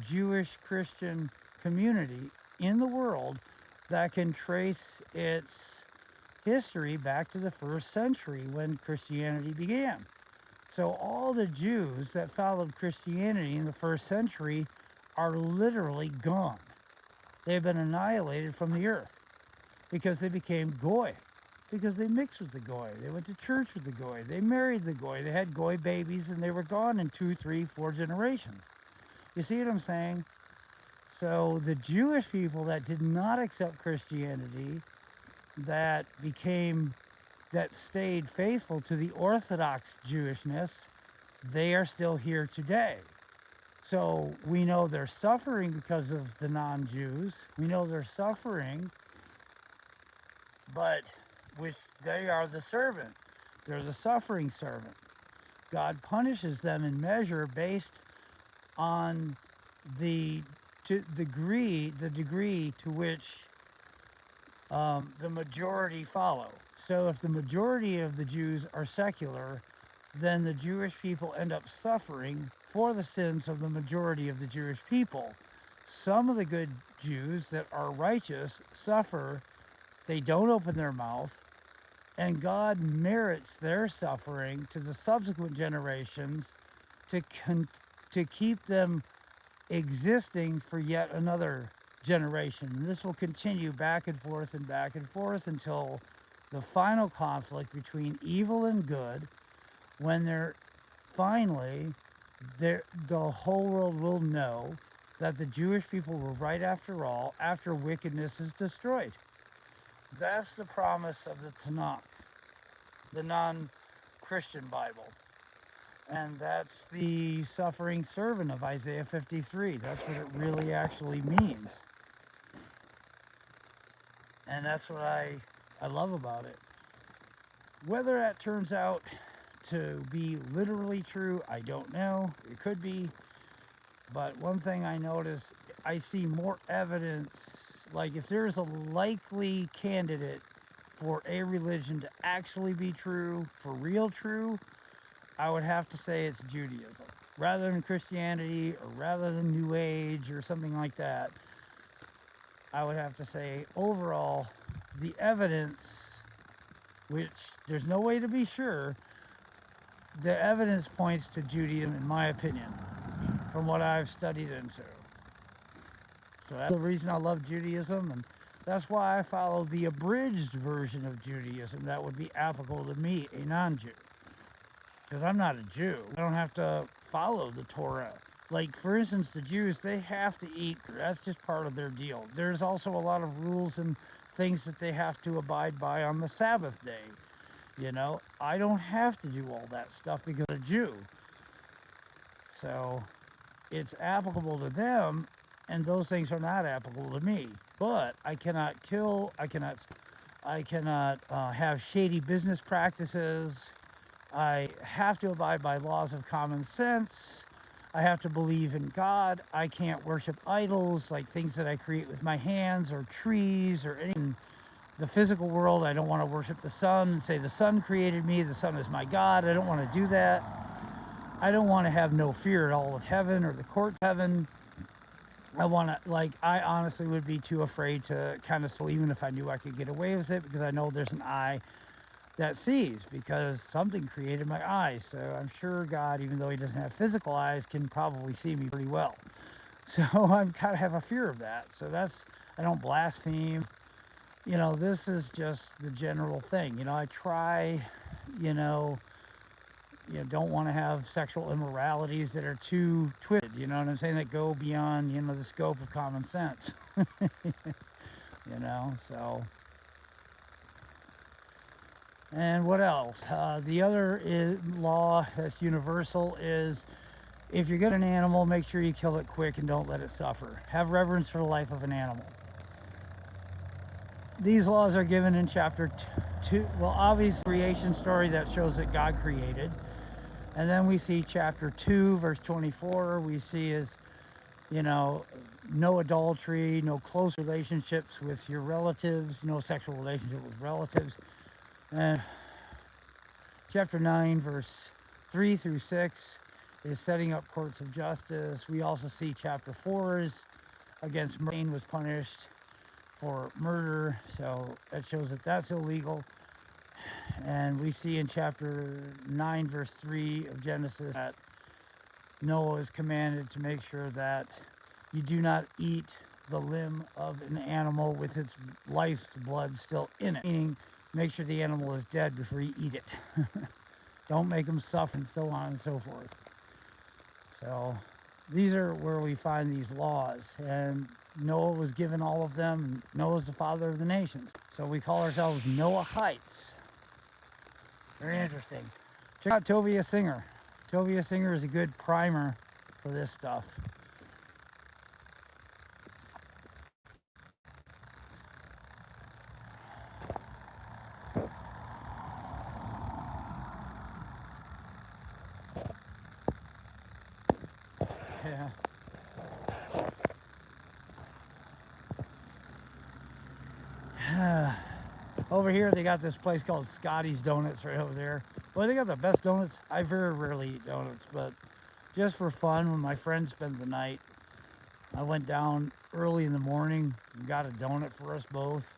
Jewish Christian community in the world that can trace its history back to the 1st century when Christianity began. So all the Jews that followed Christianity in the 1st century are literally gone. They've been annihilated from the earth because they became Goy, because they mixed with the Goy. They went to church with the Goy. They married the Goy. They had Goy babies, and they were gone in 2, 3, 4 generations. You see what I'm saying? So the Jewish people that did not accept Christianity, that stayed faithful to the Orthodox Jewishness, they are still here today. So we know they're suffering because of the non-Jews. We know they're suffering, but which they are the servant. They're the suffering servant. God punishes them in measure based on the degree to which the majority follow. So if the majority of the Jews are secular, then the Jewish people end up suffering for the sins of the majority of the Jewish people. Some of the good Jews that are righteous suffer. They don't open their mouth, and God merits their suffering to the subsequent generations to keep them existing for yet another generation. And this will continue back and forth until the final conflict between evil and good, when the whole world will know that the Jewish people were right after all, after wickedness is destroyed. That's the promise of the Tanakh, the non-Christian Bible. And that's the suffering servant of Isaiah 53. That's what it really actually means. And that's what I love about it. Whether that turns out to be literally true, I don't know. It could be. But one thing I notice, I see more evidence, like if there's a likely candidate for a religion to actually be true, for real true, I would have to say it's Judaism. Rather than Christianity, or rather than New Age, or something like that, I would have to say overall, the evidence, which there's no way to be sure, the evidence points to Judaism, in my opinion, from what I've studied into. So that's the reason I love Judaism, and that's why I follow the abridged version of Judaism that would be applicable to me, a non-Jew. Because I'm not a Jew. I don't have to follow the Torah. Like, for instance, the Jews, they have to eat. That's just part of their deal. There's also a lot of rules and things that they have to abide by on the Sabbath day. You know, I don't have to do all that stuff because I'm a Jew. So it's applicable to them, and those things are not applicable to me. But I cannot kill, I cannot have shady business practices. I have to abide by laws of common sense. I have to believe in God. I can't worship idols, like things that I create with my hands, or trees, or anything. In the physical world, I don't want to worship the sun and say the sun created me, the sun is my God. I don't want to do that. I don't want to have no fear at all of heaven or the court of heaven. I honestly would be too afraid to kind of steal, even if I knew I could get away with it, because I know there's an eye that sees, because something created my eyes. So I'm sure God, even though he doesn't have physical eyes, can probably see me pretty well. So I kind of have a fear of that. So I don't blaspheme. You know, this is just the general thing. You know, I try, don't want to have sexual immoralities that are too twisted, you know what I'm saying, that go beyond, the scope of common sense. you know. So, and what else? The other law that's universal is if you're getting an animal, make sure you kill it quick and don't let it suffer. Have reverence for the life of an animal. These laws are given in chapter 2. Well, obviously, creation story that shows that God created. And then we see chapter 2, verse 24. We see is, you know, no adultery, no close relationships with your relatives, no sexual relationship with relatives. And chapter 9, verse 3 through 6 is setting up courts of justice. We also see chapter 4 is against Cain was punished for murder, so that shows that that's illegal. And we see in chapter 9, verse 3 of Genesis that Noah is commanded to make sure that you do not eat the limb of an animal with its life's blood still in it, meaning make sure the animal is dead before you eat it. Don't make them suffer, and so on and so forth. So these are where we find these laws, and Noah was given all of them, and Noah's the father of the nations. So we call ourselves Noahites. Very interesting. Check out Tovia Singer. Tovia Singer is a good primer for this stuff. Yeah. Over here, they got this place called Scotty's Donuts right over there. Well, they got the best donuts. I very rarely eat donuts, but just for fun, when my friends spend the night, I went down early in the morning and got a donut for us both.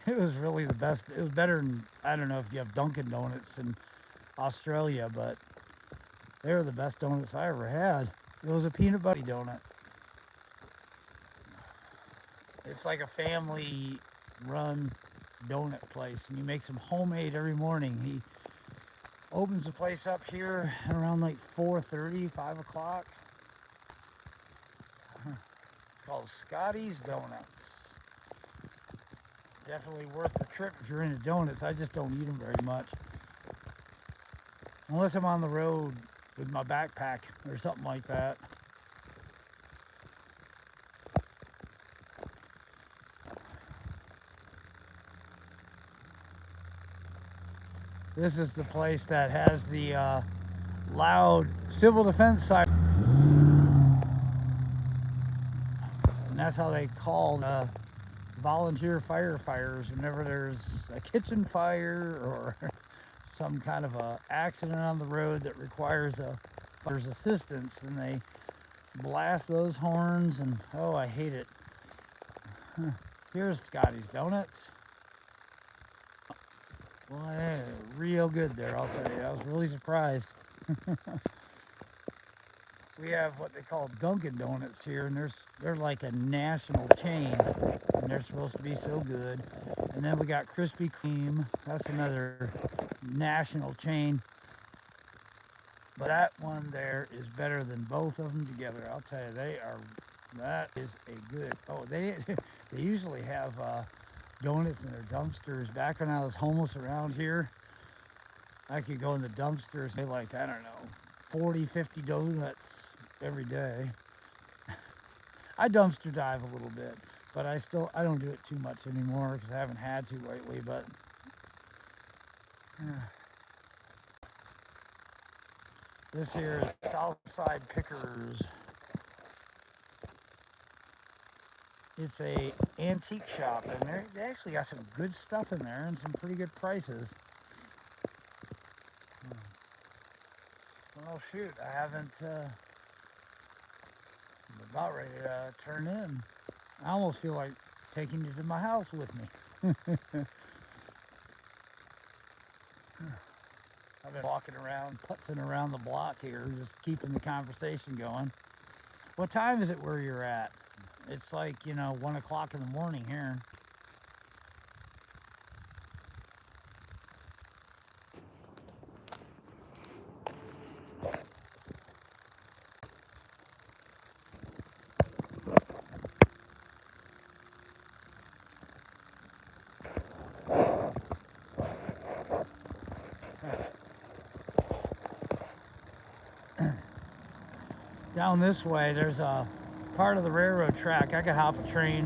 It was really the best. It was better than, I don't know if you have Dunkin' Donuts in Australia, but they were the best donuts I ever had. It was a peanut butter donut. It's like a family run donut place, and he makes them homemade every morning. He opens the place up here around like 4:30, 5 o'clock. Called Scotty's Donuts. Definitely worth the trip if you're into donuts. I just don't eat them very much. Unless I'm on the road with my backpack or something like that. This is the place that has the loud civil defense siren. And that's how they call volunteer firefighters whenever there's a kitchen fire or some kind of a accident on the road that requires a fire's assistance, and they blast those horns, and oh, I hate it. Here's Scotty's Donuts. Well, they're real good there, I'll tell you. I was really surprised. We have what they call Dunkin' Donuts here, and they're like a national chain, and they're supposed to be so good. And then we got Krispy Kreme. That's another national chain. But that one there is better than both of them together. I'll tell you, that is a good. Oh, they usually have donuts in their dumpsters. Back when I was homeless around here, I could go in the dumpsters and like, I don't know, 40, 50 donuts every day. I dumpster dive a little bit, but I don't do it too much anymore because I haven't had to lately, but this here is Southside Pickers. It's a antique shop, and they actually got some good stuff in there and some pretty good prices. Well, shoot, I'm about ready to turn in. I almost feel like taking you to my house with me. I've been walking around, putzing around the block here, just keeping the conversation going. What time is it where you're at? It's like, 1 o'clock in the morning here. Down this way, there's a part of the railroad track. I could hop a train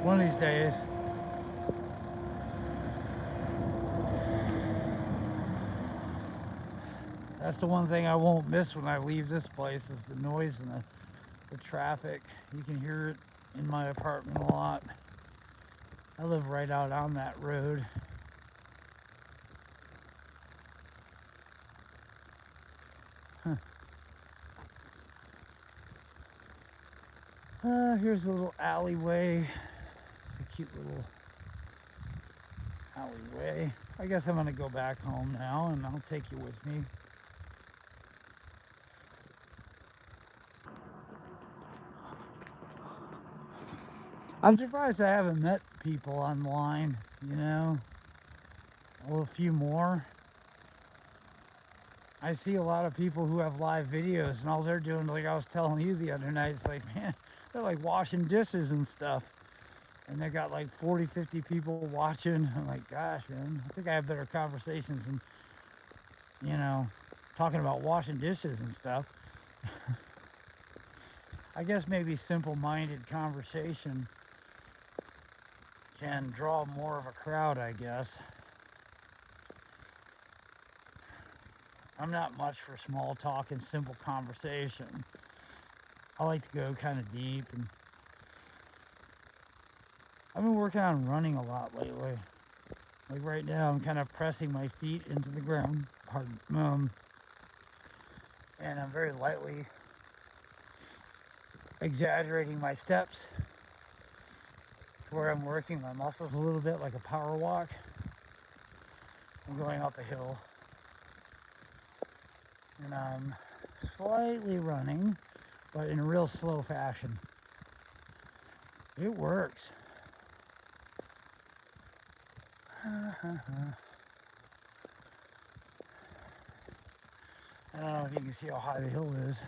one of these days. That's the one thing I won't miss when I leave this place is the noise and the traffic. You can hear it in my apartment a lot. I live right out on that road. Huh. Here's a little alleyway. It's a cute little alleyway. I guess I'm gonna go back home now and I'll take you with me. I'm surprised I haven't met people online, you know, a few more. I see a lot of people who have live videos and all they're doing, like I was telling you the other night, it's like, man, they're like washing dishes and stuff. And they got like 40, 50 people watching. I'm like, gosh, man, I think I have better conversations than, you know, talking about washing dishes and stuff. I guess maybe simple-minded conversation can draw more of a crowd, I guess. I'm not much for small talk and simple conversation. I like to go kind of deep, and I've been working on running a lot lately. Like right now, I'm kind of pressing my feet into the ground, and I'm very lightly exaggerating my steps to where I'm working my muscles a little bit like a power walk. I'm going up a hill, and I'm slightly running, but in a real slow fashion. It works. I don't know if you can see how high the hill is.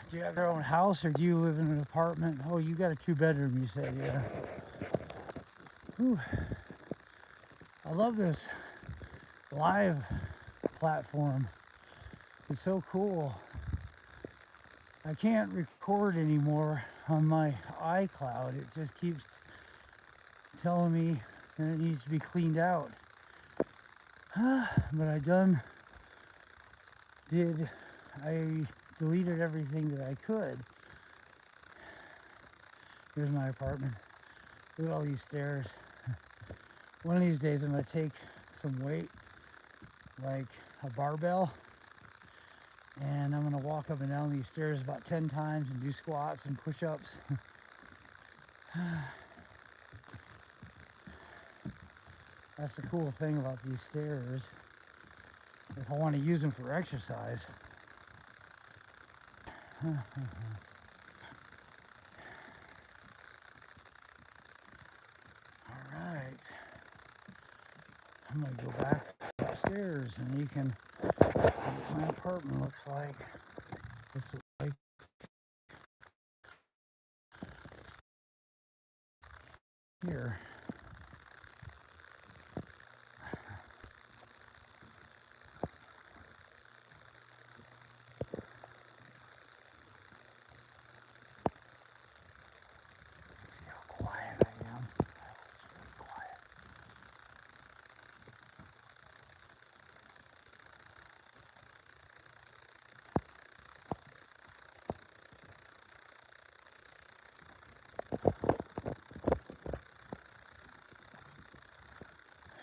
Do you have your own house or do you live in an apartment? Oh, you got a 2-bedroom, you said, yeah. Whew. I love this live platform. It's so cool. I can't record anymore on my iCloud. It just keeps telling me that it needs to be cleaned out. But I deleted everything that I could. Here's my apartment. Look at all these stairs. One of these days I'm gonna take some weight, like a barbell, and I'm gonna walk up and down these stairs about 10 times and do squats and push-ups. That's the cool thing about these stairs. If I want to use them for exercise. All right. I'm gonna go back upstairs and you can see what my apartment looks like. It's like here. See how quiet I am? It's really quiet.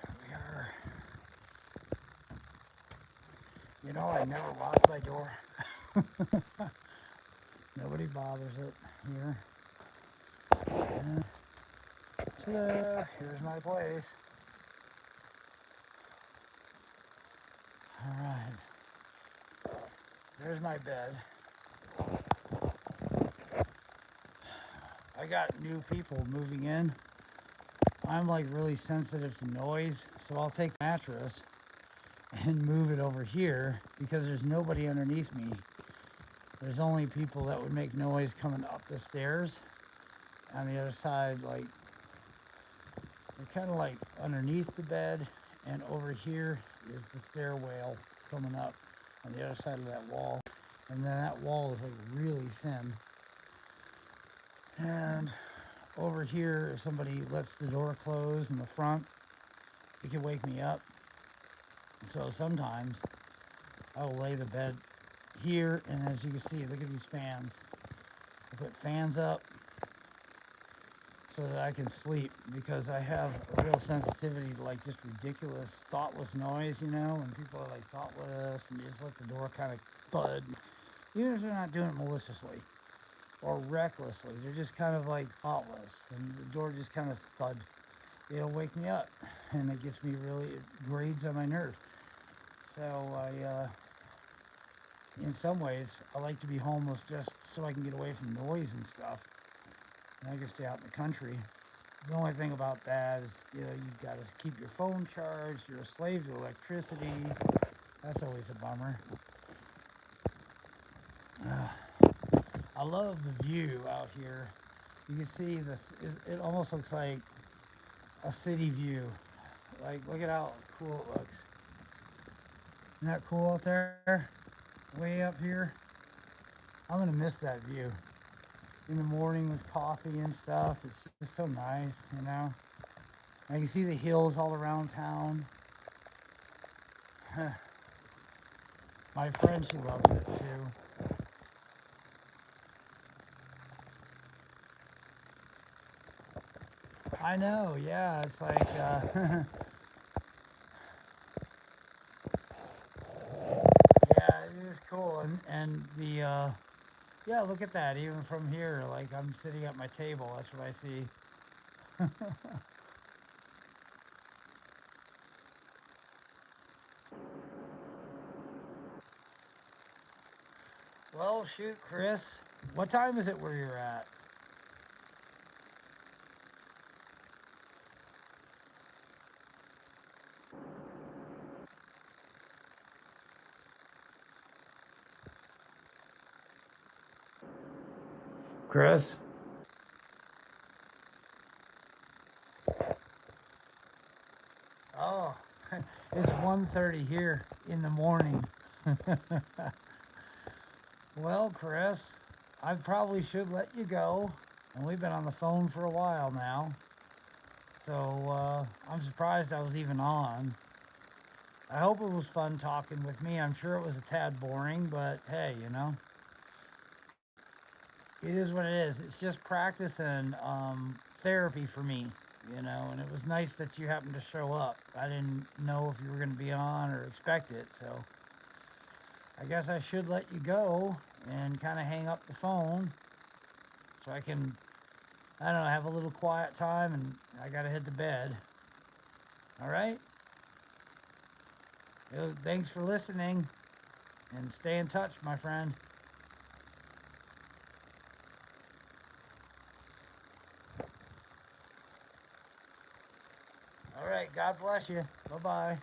There we are. You know, I never lock my door. Nobody bothers it here. And ta-da! Here's my place. All right. There's my bed. I got new people moving in. I'm like really sensitive to noise, so I'll take the mattress and move it over here because there's nobody underneath me. There's only people that would make noise coming up the stairs. On the other side, like, they're kind of like underneath the bed, and over here is the stairwell coming up on the other side of that wall. And then that wall is like really thin. And over here, if somebody lets the door close in the front, it can wake me up. So sometimes I will lay the bed here, and as you can see, look at these fans. I put fans up so that I can sleep because I have a real sensitivity to like just ridiculous, thoughtless noise, you know, when people are like thoughtless and you just let the door kind of thud. Even if they're not doing it maliciously or recklessly, they're just kind of like thoughtless and the door just kind of thud. It'll wake me up and it gets me really, it grades on my nerves. So in some ways, I like to be homeless just so I can get away from noise and stuff. And I can stay out in the country. The only thing about that is, you know, you've got to keep your phone charged. You're a slave to electricity. That's always a bummer. I love the view out here. You can see this. It almost looks like a city view. Like, look at how cool it looks. Isn't that cool out there? Way up here. I'm gonna miss that view. In the morning with coffee and stuff. It's just so nice, you know. I can see the hills all around town. My friend, she loves it too. I know, yeah. It's like, yeah, it is cool. And the, yeah, look at that. Even from here, like I'm sitting at my table. That's what I see. Well, shoot, Chris. What time is it where you're at? Chris? Oh, it's 1:30 here in the morning. Well, Chris, I probably should let you go. And we've been on the phone for a while now. So I'm surprised I was even on. I hope it was fun talking with me. I'm sure it was a tad boring, but hey, you know, it is what it is. It's just practice and therapy for me, you know, and it was nice that you happened to show up. I didn't know if you were going to be on or expect it, so I guess I should let you go and kind of hang up the phone so I can, I don't know, have a little quiet time and I got to head to bed. All right? Thanks for listening and stay in touch, my friend. All right. God bless you. Bye bye.